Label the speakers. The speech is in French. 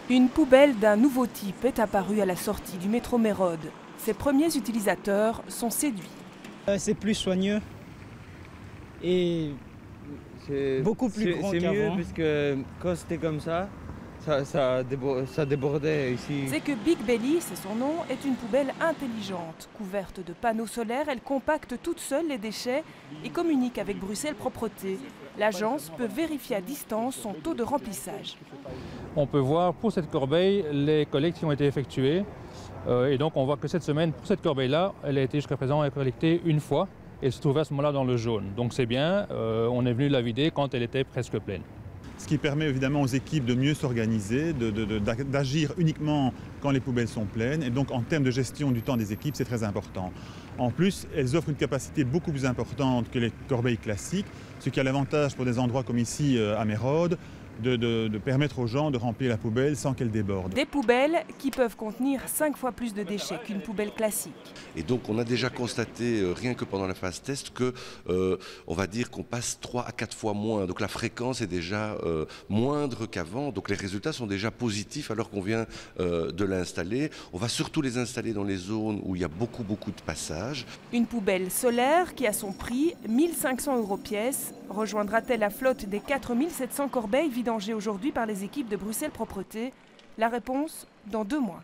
Speaker 1: Une poubelle d'un nouveau type est apparue à la sortie du métro Mérode. Ses premiers utilisateurs sont séduits.
Speaker 2: C'est plus soigneux et beaucoup plus grand
Speaker 3: C'est mieux
Speaker 2: qu'avant.
Speaker 3: parce que quand c'était comme ça débordait ici.
Speaker 1: C'est que Big Belly, c'est son nom, est une poubelle intelligente. Couverte de panneaux solaires, elle compacte toute seule les déchets et communique avec Bruxelles Propreté. L'agence peut vérifier à distance son taux de remplissage.
Speaker 4: On peut voir pour cette corbeille les collectes qui ont été effectuées. Et donc on voit que cette semaine, pour cette corbeille-là, elle a été jusqu'à présent collectée une fois et se trouvait à ce moment-là dans le jaune. Donc c'est bien, on est venu la vider quand elle était presque pleine.
Speaker 5: Ce qui permet évidemment aux équipes de mieux s'organiser, d'agir uniquement quand les poubelles sont pleines. Et donc en termes de gestion du temps des équipes, c'est très important. En plus, elles offrent une capacité beaucoup plus importante que les corbeilles classiques, ce qui a l'avantage pour des endroits comme ici à Mérode, de permettre aux gens de remplir la poubelle sans qu'elle déborde.
Speaker 1: Des poubelles qui peuvent contenir 5 fois plus de déchets qu'une poubelle classique.
Speaker 6: Et donc on a déjà constaté, rien que pendant la phase test, que on va dire qu'on passe 3 à 4 fois moins. Donc la fréquence est déjà moindre qu'avant. Donc les résultats sont déjà positifs alors qu'on vient de l'installer. On va surtout les installer dans les zones où il y a beaucoup de passages.
Speaker 1: Une poubelle solaire qui a son prix, 1 500 € pièce. Rejoindra-t-elle la flotte des 4 700 corbeilles vidangées aujourd'hui par les équipes de Bruxelles Propreté? La réponse dans 2 mois.